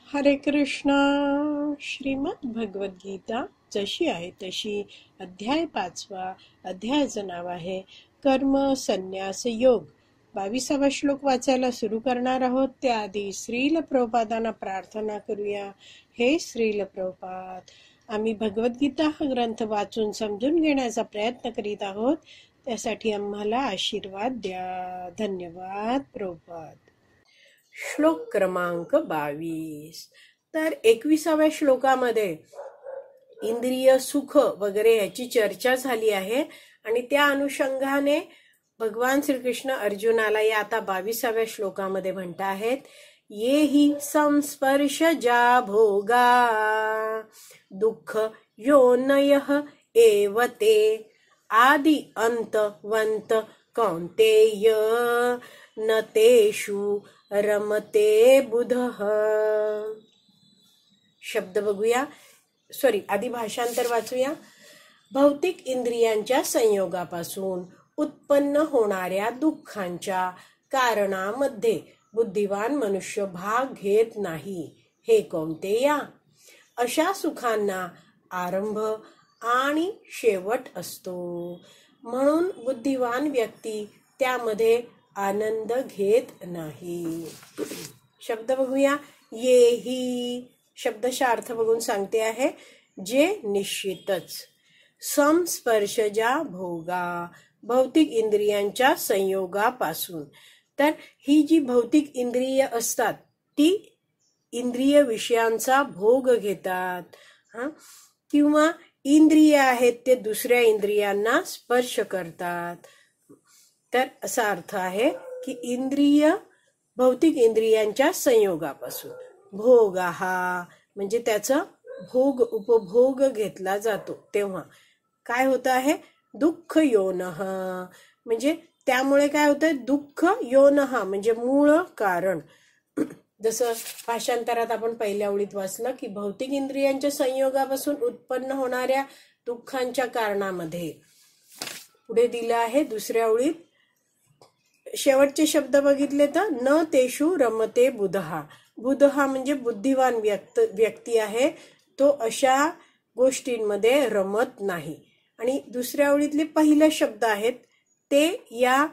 हरे कृष्णा. श्रीमद भगवद्गीता जशी आहे तशी, अध्याय 5. अध्यायाचं नाव आहे कर्म संन्यास योग. 22वा श्लोक वाचायला सुरू करणार आहोत. त्याआधी श्रील प्रभुपादांना प्रार्थना करूया. हे श्रील प्रभुपाद, आम्ही भगवद्गीता हा ग्रंथ वाचून समजून घेण्याचा प्रयत्न करीत आहोत. त्यासाठी आम्हाला आशीर्वाद द्या. धन्यवाद प्रभुपाद. श्लोक क्रमांक 22. तर 21व्या श्लोकामध्ये इंद्रिय सुख वगैरे याची चर्चा झाली आहे आणि त्या अनुषंगाने भगवान श्रीकृष्ण अर्जुनाला या आता 22व्या श्लोकामध्ये म्हणत आहेत, ये हि संस्पर्शजा भोगा दुःख योनयः एव ते आदि अंतवंत कौन्तेय न तेषु रमते बुधः. शब्द बघूया. आधी भाषांतर वाचूया. भौतिक इंद्रियांच्या संयोगापासून उत्पन्न होणाऱ्या दुःखांच्या कारणामध्ये बुद्धिवान मनुष्य भाग घेत नाही. हे कौन्तेया, अशा सुखांना आरंभ आणि शेवट असतो, म्हणून बुद्धिवान व्यक्ती त्यामध्ये आनंद घेत नाही. शब्द बघूया. ये ही शब्दशः अर्थ बघून सांगते आहे, जे निश्चितच. संस्पर्शजा भोगा, भौतिक इंद्रियांच्या संयोगापासून. तर ही जी भौतिक इंद्रिय असतात ती इंद्रिय विषयांचा भोग घेतात, किंवा इंद्रिय आहेत ते दुसऱ्या इंद्रियांना स्पर्श करतात. तर असा अर्थ आहे की इंद्रिय भौतिक इंद्रियांच्या संयोगापासून. भोगा हा म्हणजे त्याचा भोग उपभोग घेतला जातो, तेव्हा काय होत आहे, दुःख योनः, म्हणजे त्यामुळे काय होतंय, दुःख योनः म्हणजे मूळ कारण. जसं भाषांतरात आपण पहिल्या ओळीत वाचलं की भौतिक इंद्रियांच्या संयोगापासून उत्पन्न होणाऱ्या दुःखांच्या कारणामध्ये. पुढे दिलं आहे दुसऱ्या ओळीत शेवटचे शब्द बघितले तर न तेषु रमते बुधः. बुधः म्हणजे बुद्धिवान व्यक्ती आहे, तो अशा गोष्टींमध्ये रमत नाही. आणि दुसऱ्या ओळीतले पहिले शब्द आहेत ते या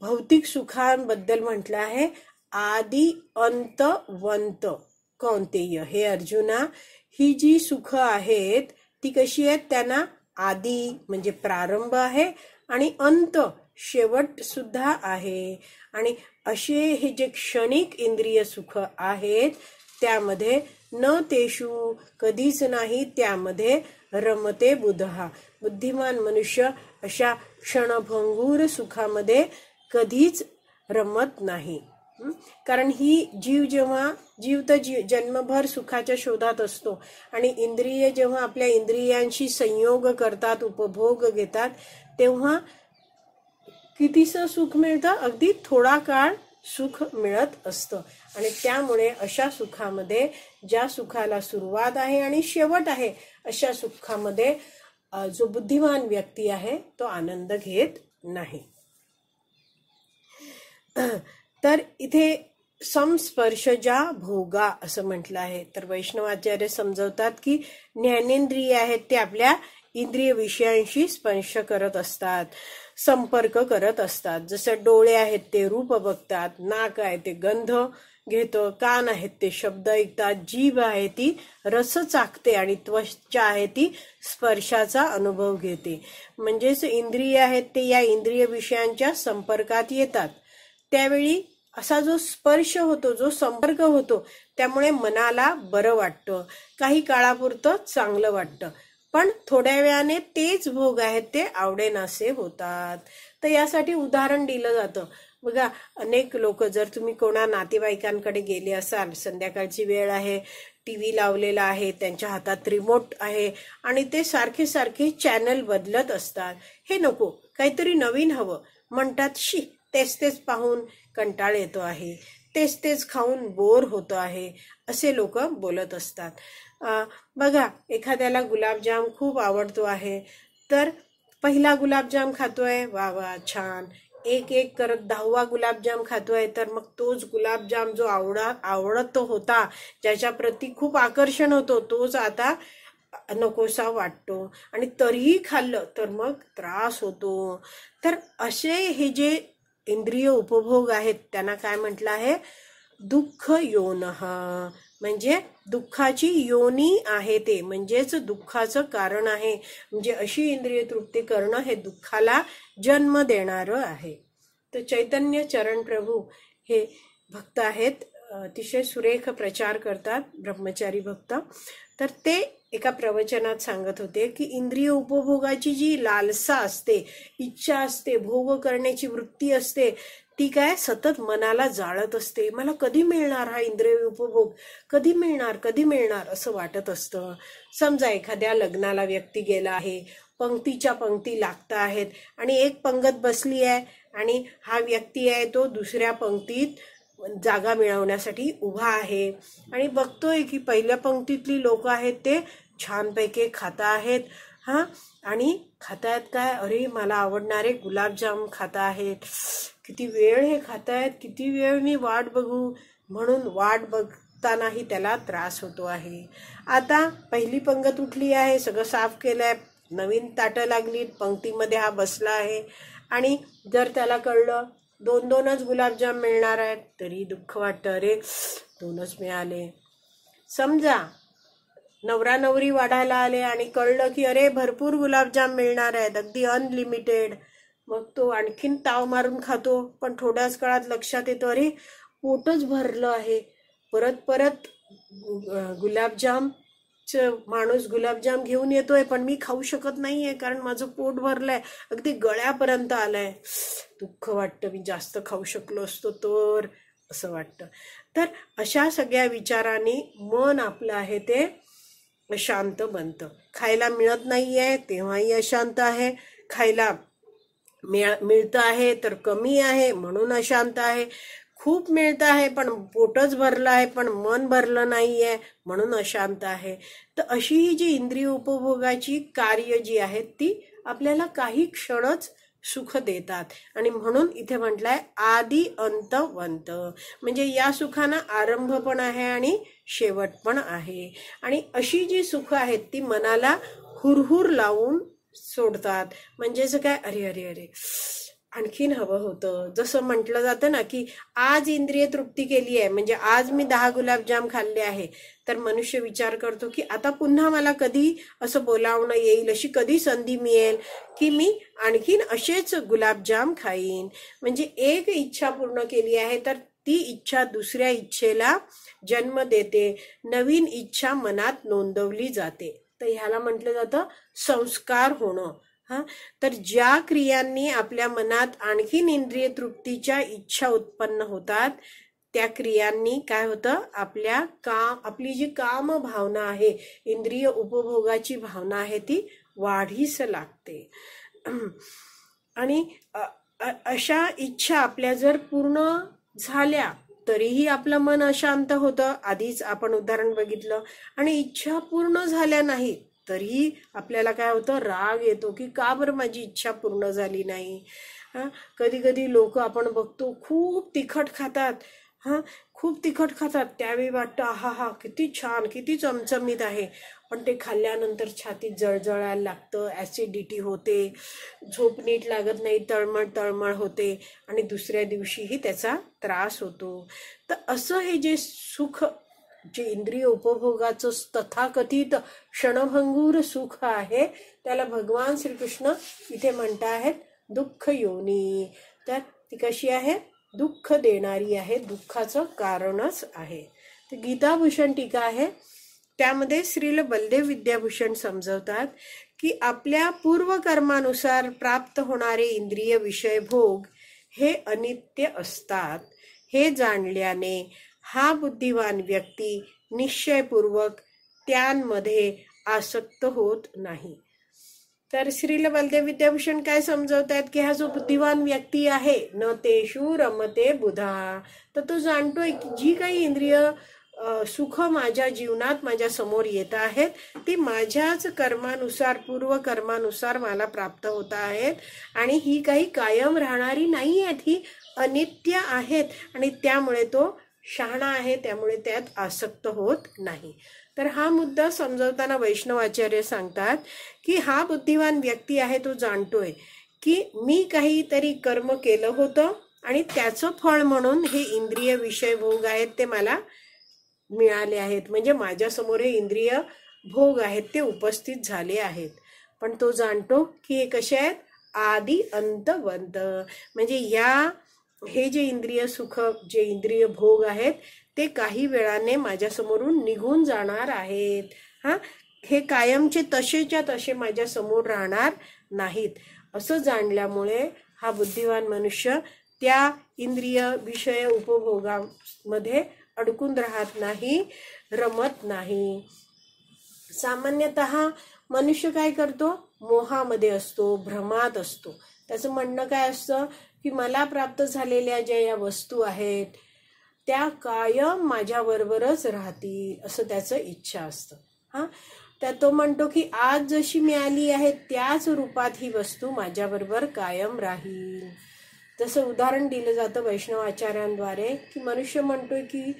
भौतिक सुखांबद्दल म्हटलं आहे, आदि अंतवंत कौन्तेय. हे अर्जुना, ही जी सुख आहेत ती कशी आहेत, त्यांना आदि म्हणजे प्रारंभ आहे आणि अंत शेवट सुद्धा आहे. आणि असे हे जे क्षणिक इंद्रिय सुख आहेत त्यामध्ये न तेषु कधीच नाही, त्यामध्ये रमते बुधः, बुद्धिमान मनुष्य अशा क्षणभंगूर सुखामध्ये कधीच रमत नाही. कारण ही जीव तर जन्मभर सुखाच्या शोधात असतो आणि इंद्रिय जेव्हा आपल्या इंद्रियांशी संयोग करतात, उपभोग घेतात, तेव्हा कितीसं सुख मिळतं, अगदी थोडा काळ सुख मिळत असतं. आणि त्यामुळे अशा सुखामध्ये, ज्या सुखाला सुरुवात आहे आणि शेवट आहे, अशा सुखामध्ये जो बुद्धिमान व्यक्ती आहे तो आनंद घेत नाही. तर इथे संस्पर्शजा भोगा असं म्हटलं आहे. तर वैष्णवाचार्य समजवतात की ज्ञानेंद्रिय आहेत ते आपल्या इंद्रिय विषयांशी स्पर्श करत असतात, संपर्क करत असतात. जसं डोळे आहेत ते रूप बघतात, नाक आहे ते गंध घेतं, कान आहेत ते शब्द ऐकतात, जीभ आहे ती रस चाखते आणि त्वचा आहे ती स्पर्शाचा अनुभव घेते. म्हणजेच इंद्रिय आहेत ते या इंद्रिय विषयांच्या संपर्कात येतात. त्यावेळी असा जो स्पर्श होतो, जो संपर्क होतो, त्यामुळे मनाला बरं वाटतं, काही काळापुरतं चांगलं वाटतं. पण थोड्या वेळाने तेच भोग आहेत ते आवडेनासे होतात. तर यासाठी उदाहरण दिलं जातं. बघा, अनेक लोक, जर तुम्ही कोणा नातेवाईकांकडे गेले असाल, संध्याकाळची वेळ आहे, टीव्ही लावलेला आहे, त्यांच्या हातात रिमोट आहे आणि ते सारखे सारखे चॅनल बदलत असतात. हे नको, काहीतरी नवीन हवं म्हणतात. तेच तेच पाहून कंटाळ येतो आहे, तेच तेच खाऊन बोर होतो आहे, असे लोक बोलत असतात. बघा, एखाद्याला गुलाबजाम खूप आवडतो आहे, तर पहिला गुलाबजाम खातोय, वा वा छान, एक एक करत 10वा गुलाबजाम खातोय, तर मग तोच गुलाबजाम जो आवडत होता, ज्याच्या प्रती खूप आकर्षण होतो, तोच आता नकोसा वाटतो आणि तरीही खाल्लं तर मग त्रास होतो. तर असे हे जे इंद्रिय उपभोग आहेत त्यांना काय म्हटलं आहे? दुःख योनः, म्हणजे दुःखाची योनी आहे ते, म्हणजेच दुःखाचं कारण आहे. म्हणजे अशी इंद्रिय तृप्ती करणं हे दुःखाला जन्म देणारं आहे. तर चैतन्य चरण प्रभू हे भक्त आहेत, अतिशय सुरेख प्रचार करतात, ब्रह्मचारी भक्त. तर ते एका प्रवचनात सांगत होते की इंद्रिय उपभोगाची जी लालसा असते, इच्छा असते, भोग करण्याची वृत्ती असते, ती काय सतत मनाला जाळत असते. मला कधी मिळणार हा इंद्रिय उपभोग, कधी मिळणार असं वाटत असतं. समजा एखाद्या लग्नाला व्यक्ती गेला आहे, पंक्तीच्या पंक्ती लागत आहेत आणि एक पंगत बसली आहे आणि हा व्यक्ती आहे तो दुसऱ्या पंक्तीत जागा मिळवण्यासाठी उभा आहे आणि बघतोय की पहिल्या पंक्तीतली लोक आहेत ते छानपैकी खाता आहेत, आणि खातायत काय, अरे मला आवडणारे गुलाबजाम खाता आहेत, किती वेळ हे खातायत, किती वेळ मी वाट बघू, म्हणून वाट बघतानाही त्याला त्रास होतो आहे. आता पहिली पंगत उठली आहे, सगळं साफ केलंय, नवीन ताटं लागली, पंक्तीमध्ये हा बसला आहे आणि जर त्याला कळलं 2-2च गुलाबजाम मिळणार आहेत, तरी दुःख वाटतं, अरे 2च मिळाले. समजा नवरा नवरी वाढायला आले आणि कळलं की अरे भरपूर गुलाबजाम मिळणार आहेत, अगदी अनलिमिटेड, मग तो आणखीन ताव मारून खातो. पण थोड्याच काळात लक्षात येतो, अरे पोटच भरलं आहे, परत गुलाबजाम माणूस गुलाबजाम घेऊन येतोय, पण मी खाऊ शकत नाहीये कारण माझं पोट भरलंय, अगदी गळ्यापर्यंत आलंय. दुःख वाटतं, मी जास्त खाऊ शकलो असतो तर, असं वाटतं. तर अशा सगळ्या विचारांनी मन आपलं आहे ते अशांत बनतं. खायला मिळत नाहीये तेव्हाही अशांत आहे, खायला मिळतं आहे तर कमी आहे म्हणून अशांत आहे, खूप मिळतं आहे पण पोटच भरलं आहे पण मन भरलं नाहीये म्हणून अशांत आहे. तर अशी ही जी इंद्रिय उपभोगाची कार्य जी आहेत ती आपल्याला काही क्षणच सुख देतात. आणि म्हणून इथे म्हटलंय आदि अंतवंत, म्हणजे या सुखांना आरंभ पण आहे आणि शेवट पण आहे. आणि अशी जी सुख आहेत ती मनाला हुरहुर लावून सोडतात. म्हणजेच काय, अरे अरे अरे आणखीन हवं होतं. जसं म्हटलं जातं ना की आज इंद्रिय तृप्ती केली आहे, म्हणजे आज मी 10 गुलाबजाम खाल्ले आहे, तर मनुष्य विचार करतो की आता पुन्हा मला कधी असं बोलावणं येईल, अशी कधी संधी मिळेल की मी आणखीन असेच गुलाबजाम खाईन. म्हणजे एक इच्छा पूर्ण केली आहे तर ती इच्छा दुसऱ्या इच्छेला जन्म देते, नवीन इच्छा मनात नोंदवली जाते. तर ह्याला म्हटलं जातं संस्कार होणं. तर ज्या क्रियांनी आपल्या मनात आणखीन इंद्रिय तृप्तीच्या इच्छा उत्पन्न होतात, त्या क्रियांनी काय होतं, आपली जी काम भावना आहे, इंद्रिय उपभोगाची भावना आहे, ती वाढीस लागते. आणि अशा इच्छा आपल्या जर पूर्ण झाल्या तरीही आपलं मन अशांत होतं, आधीच आपण उदाहरण बघितलं. आणि इच्छा पूर्ण झाल्या नाही तरीही आपल्याला काय होतं, राग येतो की का बरं माझी इच्छा पूर्ण झाली नाही. कधी कधी लोक आपण बघतो खूप तिखट खातात, खूप तिखट खातात, त्यावेळी वाटतं हा किती छान, किती चमचमीत आहे, पण ते खाल्ल्यानंतर छातीत जळजळायला लागतं, ऍसिडिटी होते, झोप नीट लागत नाही, तळमळ होते आणि दुसऱ्या दिवशीही त्याचा त्रास होतो. तर असं हे जे सुख, जे इंद्रिय उपभोगाचं तथाकथित क्षणभंगूर सुख आहे, त्याला भगवान श्रीकृष्ण इथे म्हणत आहेत दुःख योनी. तर ती कशी आहे, दुःख देणारी आहे, दुःखाचं कारणच आहे. तर गीताभूषण टीका आहे, त्यामध्ये श्रील बलदेव विद्याभूषण समजवतात की आपल्या पूर्वकर्मानुसार प्राप्त होणारे इंद्रिय विषय भोग हे अनित्य असतात. हे जाणल्याने हा बुद्धिवान व्यक्ती निश्चयपूर्वक त्यांमध्ये आसक्त होत नाही. तर श्रील बलदेव विद्याभूषण काय समजवतात की हा जो बुद्धिवान व्यक्ती आहे, न तेषु रमते बुधा, तर तो जाणतोय की जी काही इंद्रिय सुख माझ्या जीवनात माझ्या समोर येत आहेत, ती माझ्याच कर्मानुसार, पूर्व कर्मानुसार मला प्राप्त होत आहेत आणि ही काही कायम राहणारी नाही आहेत, ही अनित्य आहेत आणि त्यामुळे तो शहाणा आहे, त्यामुळे त्यात आसक्त होत नाही. तर हा मुद्दा समजावताना वैष्णवाचार्य सांगतात की हा बुद्धिवान व्यक्ती आहे, तो जाणतोय की मी काहीतरी कर्म केलं होतं आणि त्याचं फळ म्हणून हे इंद्रिय विषय भोग आहेत ते मला मिळाले आहेत, म्हणजे माझ्यासमोर हे इंद्रिय भोग आहेत ते उपस्थित झाले आहेत. पण तो जाणतो की हे कसे आहेत, आदि अंतवंत, म्हणजे हे जे इंद्रिय सुख, जे इंद्रिय भोग आहेत ते काही वेळाने माझ्यासमोरून निघून जाणार आहेत. हे कायमचे तसेच्या तसे माझ्या समोर राहणार नाहीत. असं जाणल्यामुळे हा बुद्धिवान मनुष्य त्या इंद्रिय विषय उपभोगामध्ये अडकून राहत नाही, रमत नाही. सामान्यतः मनुष्य काय करतो, मोहामध्ये असतो, भ्रमात असतो. त्याचं म्हणणं काय असतं की मला प्राप्त झालेल्या ज्या या वस्तू आहेत त्या कायम माझ्याबरोबरच राहतील, असं त्याचं इच्छा असतं. त्या तो म्हणतो की आज जशी मिळाली आहे त्याच रूपात ही वस्तू माझ्याबरोबर कायम राहील. तसं उदाहरण दिलं जातं वैष्णवाचार्यांद्वारे की मनुष्य म्हणतोय की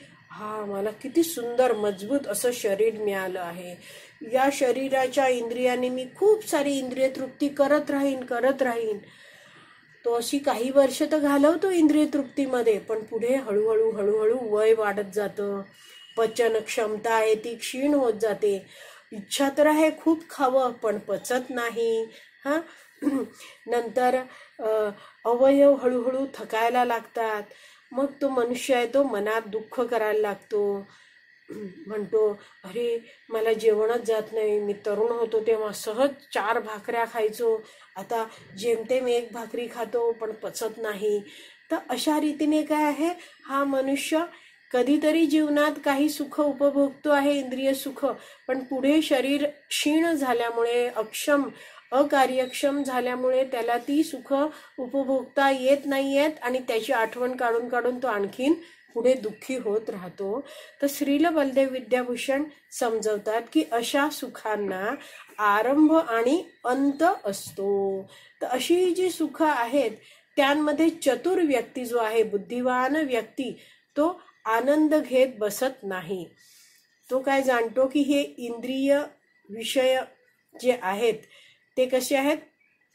मला किती सुंदर मजबूत असं शरीर मिळालं आहे, या शरीराच्या इंद्रियाने मी खूप सारी इंद्रिय तृप्ती करत राहीन. तो अशी काही वर्ष तर घालवतो इंद्रिय तृप्तीमध्ये, पण पुढे हळूहळू वय वाढत जातं, पचन क्षमता आहे ती क्षीण होत जाते. इच्छा तर आहे खूप खावं पण पचत नाही. नंतर अवयव हळूहळू थकायला लागतात. मग तो मनुष्य आहे तो मनात दुःख करायला लागतो, म्हणतो अरे मला जेवणच जात नाही, मी तरुण होतो तेव्हा सहज 4 भाकऱ्या खायचो, आता जेमतेम 1 भाकरी खातो पण पचत नाही. तर अशा रीतीने काय आहे, हा मनुष्य कधीतरी जीवनात काही सुख उपभोगतो आहे, इंद्रिय सुख, पण पुढे शरीर क्षीण झाल्यामुळे, अकार्यक्षम झाल्यामुळे त्याला ती सुख उपभोगता येत नाहीयेत आणि त्याची आठवण काढून काढून तो आणखीन पुढे दुःखी होत राहतो. तर श्रील बलदेव विद्याभूषण समजवतात की अशा सुखांना आरंभ आणि अंत असतो. तर अशी जी सुख आहेत त्यांमध्ये चतुर व्यक्ती जो आहे, बुद्धिवान व्यक्ती, तो आनंद घेत बसत नाही. तो काय जाणतो की हे इंद्रिय विषय जे आहेत ते कसे आहेत,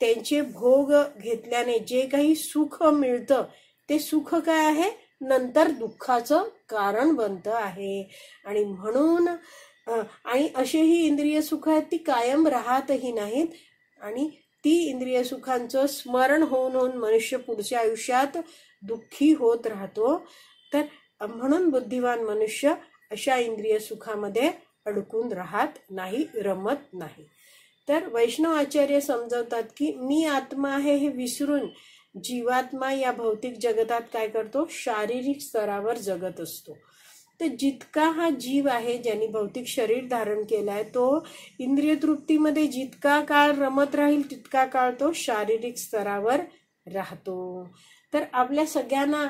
त्यांचे भोग घेतल्याने जे काही सुख मिळतं ते सुख काय आहे, नंतर दुःखाचं कारण बनतं आहे. आणि म्हणून आणि असेही इंद्रिय सुख आहेत ती कायम राहतही नाहीत आणि ती इंद्रिय सुखांचं स्मरण होऊन मनुष्य पुढच्या आयुष्यात दुःखी होत राहतो. तर म्हणून बुद्धिवान मनुष्य अशा इंद्रिय सुखामध्ये अडकून राहत नाही, रमत नाही. तर वैष्णव आचार्य समजवतात की मी आत्मा आहे हे विसरून जीवात्मा या भौतिक जगतात काय करतो, शारीरिक स्तरावर जगत असतो. तर जितका हा जीव आहे ज्यांनी भौतिक शरीर धारण केलाय तो इंद्रिय तृप्तीमध्ये जितका काळ रमत राहील तितका काळ तो शारीरिक स्तरावर राहतो. तर आपल्या सगळ्यांना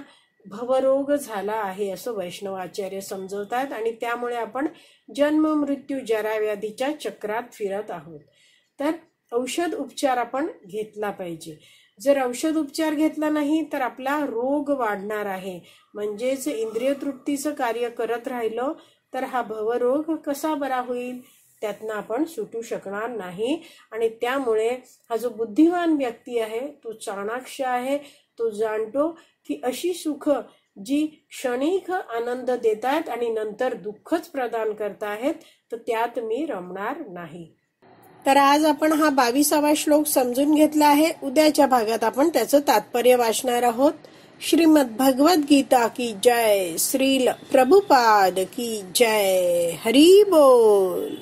भवरोग झाला आहे असं वैष्णवाचार्य समजवतात आणि त्यामुळे आपण जन्म मृत्यू जरा व्याधीच्या चक्रात फिरत आहोत. तर औषध उपचार आपण घेतला पाहिजे. जर औषध उपचार घेतला नाही तर आपला रोग वाढणार आहे. म्हणजेच इंद्रिय तृप्तीचं कार्य करत राहिलो तर हा भवरोग कसा बरा होईल, त्यातनं आपण सुटू शकणार नाही. आणि त्यामुळे हा जो बुद्धिवान व्यक्ती आहे तो चाणाक्ष आहे, तो जाणतो की अशी सुख जी क्षणिक आनंद देत आहेत आणि नंतर दुःखच प्रदान करतायत तर त्यात मी रमणार नाही. तर आज आपण हा 22वा श्लोक समजून घेतला आहे. उद्याच्या भागात आपण त्याचं तात्पर्य वाचणार आहोत. श्रीमद भगवद गीता की जय. श्रील प्रभुपाद की जय. हरी बोल.